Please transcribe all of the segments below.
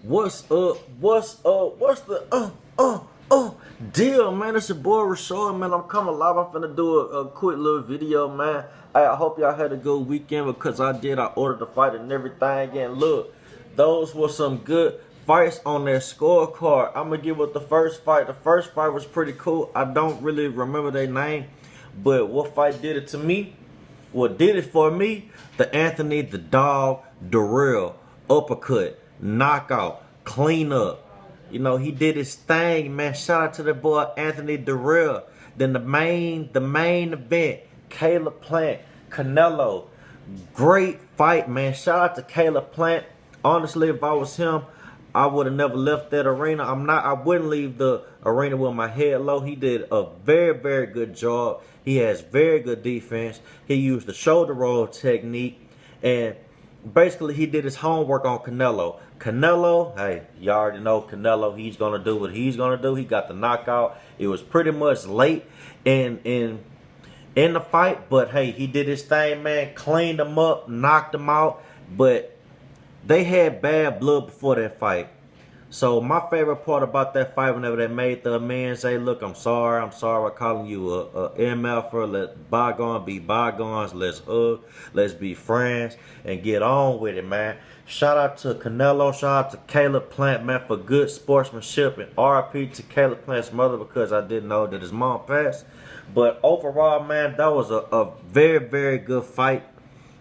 What's up? What's up? What's the deal, man? It's your boy Rashad, man. I'm coming live. I'm finna do a quick little video, man. I hope y'all had a good weekend because I did. I ordered the fight and everything. And look, those were some good fights on their scorecard. I'm gonna give it the first fight. The first fight was pretty cool. I don't really remember their name, but what fight did it to me? What did it for me? The Anthony the Dog Durrell uppercut, knockout, clean up. You know, he did his thing, man. Shout out to the boy Anthony Durrell. Then the main event, Caleb Plant, Canelo. Great fight, man. Shout out to Caleb Plant. Honestly, if I was him, I would have never left that arena. I wouldn't leave the arena with my head low. He did a very, very good job. He has very good defense. He used the shoulder roll technique. And basically, he did his homework on Canelo. Canelo, hey, you already know Canelo. He's going to do what he's going to do. He got the knockout. It was pretty much late in the fight. But, hey, he did his thing, man. Cleaned him up, knocked him out. But they had bad blood before that fight. So my favorite part about that fight, whenever they made the amends, hey, look, I'm sorry for calling you a MFer. Let bygones be bygones. Let's hug. Let's be friends and get on with it, man. Shout out to Canelo. Shout out to Caleb Plant, man, for good sportsmanship. And RIP to Caleb Plant's mother, because I didn't know that his mom passed. But overall, man, that was a very, very good fight.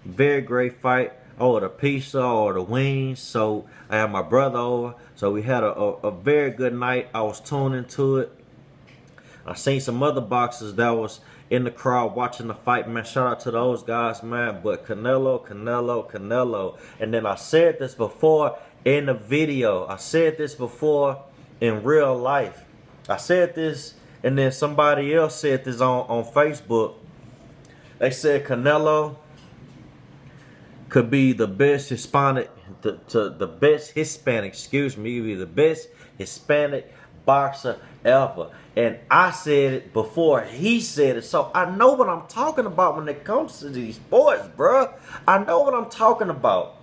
Very great fight. Over the pizza or the wings. So I had my brother over. So we had a very good night. I was tuned into it. I seen some other boxers that was in the crowd watching the fight, man. Shout out to those guys, man. But Canelo. And then I said this before in the video. I said this before in real life. I said this, and then somebody else said this on Facebook. They said Canelo could be the best Hispanic, the best Hispanic boxer ever. And I said it before he said it. So I know what I'm talking about when it comes to these sports, bruh. I know what I'm talking about.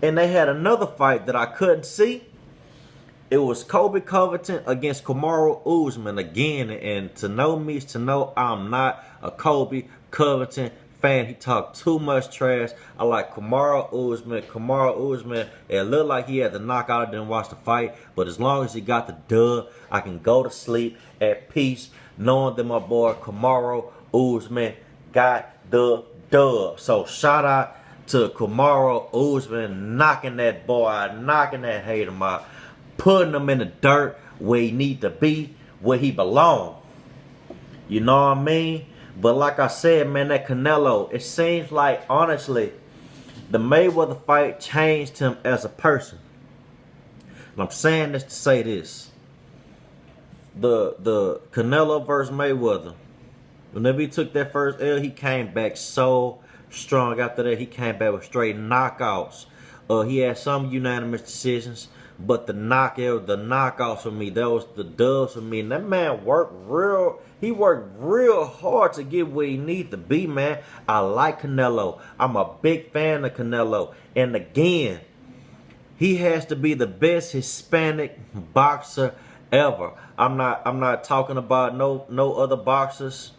And they had another fight that I couldn't see. It was Colby Covington against Kamaru Usman again. And to know me is to know I'm not a Colby Covington fan. He talked too much trash. I like Kamaru Usman. It looked like he had the knockout. I didn't watch the fight, but as long as he got the dub, I can go to sleep at peace knowing that my boy Kamaru Usman got the dub. So shout out to Kamaru Usman, knocking that boy out, knocking that hater out, putting him in the dirt where he need to be, where he belong. You know what I mean? But like I said, man, that Canelo, it seems like, honestly, the Mayweather fight changed him as a person. And I'm saying this to say this. The Canelo versus Mayweather, whenever he took that first L, he came back so strong. After that, he came back with straight knockouts. He had some unanimous decisions, but the knockouts for me, that was the dubs for me. And that man worked real hard to get where he needs to be, man. I like Canelo. I'm a big fan of Canelo. And again, he has to be the best Hispanic boxer ever. I'm not talking about no other boxers.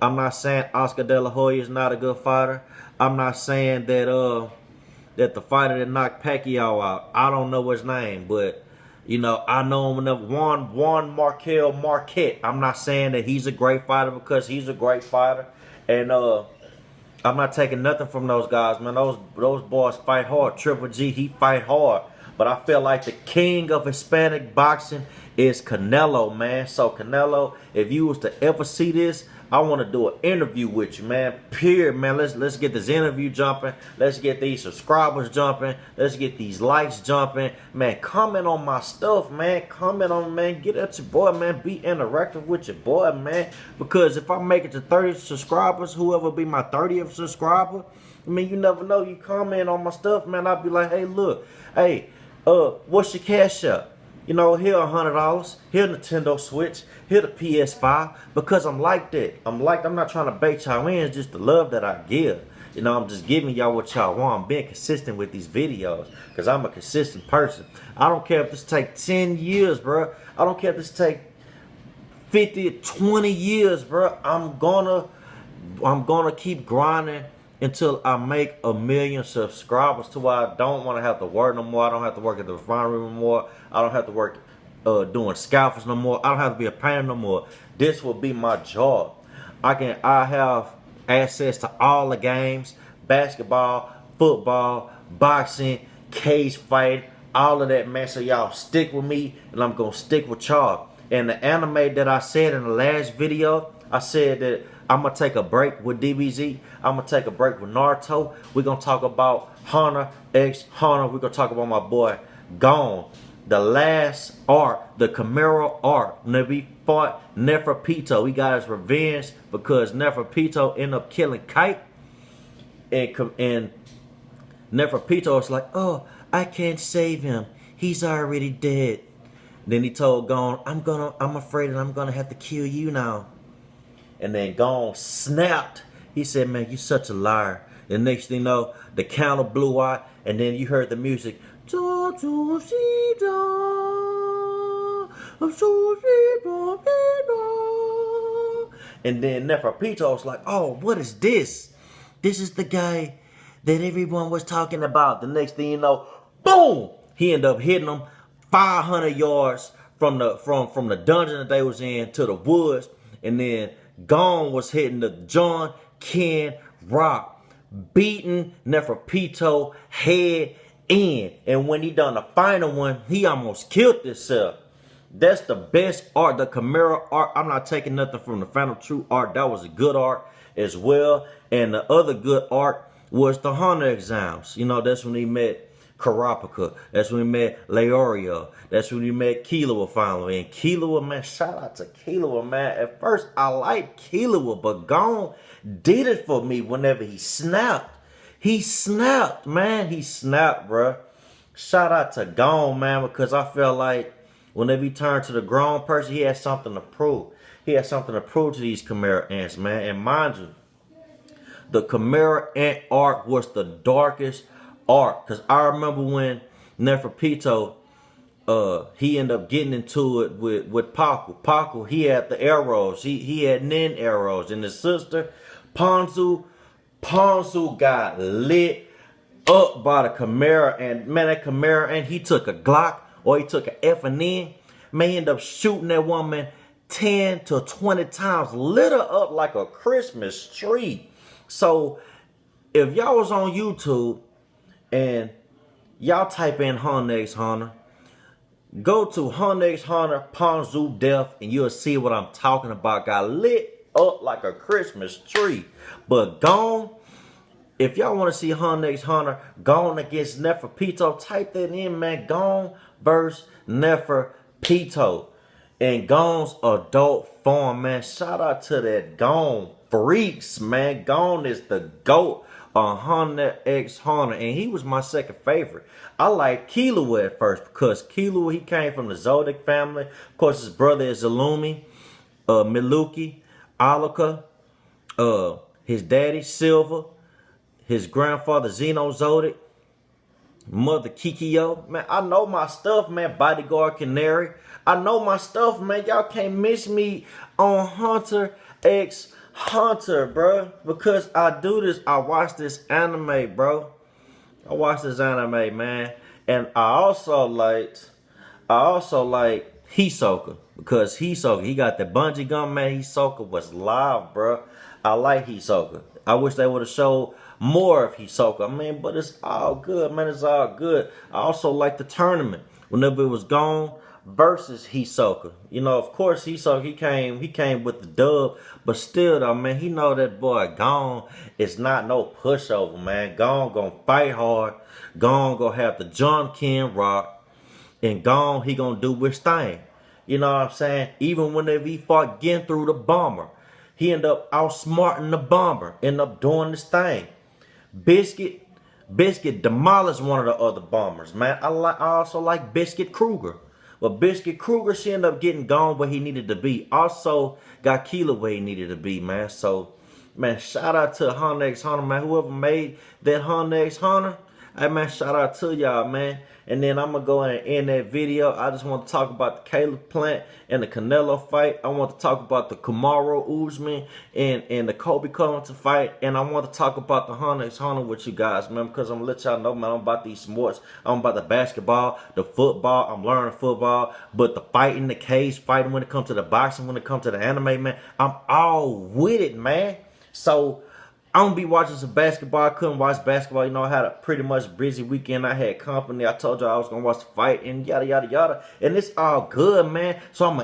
I'm not saying Oscar De La Hoya is not a good fighter. I'm not saying that the fighter that knocked Pacquiao out, I don't know his name, but you know, I know him enough. Juan Marquez Marquette. I'm not saying that he's a great fighter, because he's a great fighter. And I'm not taking nothing from those guys, man. Those boys fight hard. Triple G, he fight hard. But I feel like the king of Hispanic boxing is Canelo, man. So Canelo, if you was to ever see this, I want to do an interview with you, man. Period, man. Let's get this interview jumping. Let's get these subscribers jumping. Let's get these likes jumping. Man, comment on my stuff, man. Comment on, man. Get at your boy, man. Be interactive with your boy, man. Because if I make it to 30 subscribers, whoever be my 30th subscriber, I mean, you never know. You comment on my stuff, man. I'll be like, hey, look. Hey, what's your cash up? You know, here $100, here Nintendo Switch, here the PS5, because I'm like that. I'm not trying to bait y'all in, it's just the love that I give. You know, I'm just giving y'all what y'all want. I'm being consistent with these videos because I'm a consistent person. I don't care if this take 10 years, bro. I don't care if this take 50, 20 years, bro. I'm gonna keep grinding until I make 1 million subscribers to where I don't want to have to work no more. I don't have to work at the refinery no more. I don't have to work doing scalpers no more. I don't have to be a painter no more. This will be my job. I have access to all the games, basketball, football, boxing, cage fight, all of that, man. So y'all stick with me, and I'm gonna stick with y'all. And the anime that I said in the last video, I said that I'm gonna take a break with DBZ. I'm gonna take a break with Naruto. We're gonna talk about Hunter x Hunter. We're gonna talk about my boy Gon. The last arc, the Canelo arc, when we fought Neferpito. He got his revenge because Neferpito ended up killing Kite. And Neferpito was like, oh, I can't save him. He's already dead. Then he told Gon, I'm afraid that I'm gonna have to kill you now. And then Gon snapped. He said, man, you such a liar. The next thing you know, the counter blew out, and then you heard the music. And then Neferpito was like, oh, what is this? This is the guy that everyone was talking about. The next thing you know, boom! He ended up hitting him 500 yards from the dungeon that they was in to the woods. And then Gon was hitting the John Ken Rock, beating Neferpito head in. And when he done the final one, he almost killed himself. That's the best art, the Canelo art. I'm not taking nothing from the Final True art. That was a good art as well. And the other good art was the Hunter exams. You know, that's when he met Karapika. That's when he met Leorio. That's when he met Killua finally. And Killua, man, shout out to Killua, man. At first, I liked Killua, but Gon did it for me whenever he snapped. He snapped, man. He snapped, bro. Shout out to Gon, man, because I felt like whenever he turned to the grown person, he had something to prove. He had something to prove to these Chimera ants, man. And mind you, the Chimera ant arc was the darkest arc. Because I remember when Neferpito, he ended up getting into it with Paku. Paku, he had the arrows. He had nin arrows. And his sister, Ponzu got lit up by the Chimera. And man, that Chimera, and he took a Glock or he took an F&N. Man, he ended up shooting that woman 10 to 20 times, lit her up like a Christmas tree. So if y'all was on YouTube and y'all type in Hunter x Hunter, go to Hunter x Hunter Ponzu Death and you'll see what I'm talking about. Got lit up like a Christmas tree. But Gon, if y'all want to see Hunter x Hunter Gon against Neferpito, type that in, man. Gon versus Neferpito. And Gon's adult form, man. Shout out to that Gon freaks, man. Gon is the GOAT on Hunter x Hunter. And he was my second favorite. I like Killua at first because Killua, he came from the Zodiac family. Of course, his brother is Illumi, Miluki, Alaka, his daddy, Silver, his grandfather, Xeno Zodiac, mother, Kikyo. Man, I know my stuff, man. Bodyguard Canary. I know my stuff, man. Y'all can't miss me on Hunter x Hunter, bro. Because I do this. I watch this anime, bro. I watch this anime, man. And I also like Hisoka. Because Hisoka, he got the bungee gun, man. Hisoka was live, bro. I like Hisoka. I wish they would have showed more of Hisoka. I mean, but it's all good, man. It's all good. I also like the tournament. Whenever it was Gon versus Hisoka. You know, of course, Hisoka, he came with the dub. But still, though, man, he know that boy Gon is not no pushover, man. Gon gonna fight hard. Gon gonna have the John Ken Rock. And Gon, he gonna do his thing. You know what I'm saying? Even whenever he fought Gen through the bomber, he ended up outsmarting the bomber. Ended up doing this thing. Biscuit demolished one of the other bombers, man. I also like Biscuit Kruger. But Biscuit Kruger, she ended up getting Gon where he needed to be. Also got Killua where he needed to be, man. So, Man, shout out to Hunter x Hunter, man. Whoever made that Hunter x Hunter, hey, man, shout out to y'all, man. And then I'm going to go in and end that video. I just want to talk about the Caleb Plant and the Canelo fight. I want to talk about the Kamaru Usman and the Kobe Covington fight. And I want to talk about the Hunter x Hunter with you guys, man, because I'm going to let y'all know, man, I'm about these sports. I'm about the basketball, the football. I'm learning football. But the fighting, the cage fighting, when it comes to the boxing, when it comes to the anime, man, I'm all with it, man. So I'm gonna be watching some basketball. I couldn't watch basketball. You know, I had a pretty much busy weekend. I had company. I told you I was gonna watch the fight and yada yada yada. And it's all good, man. So I'm gonna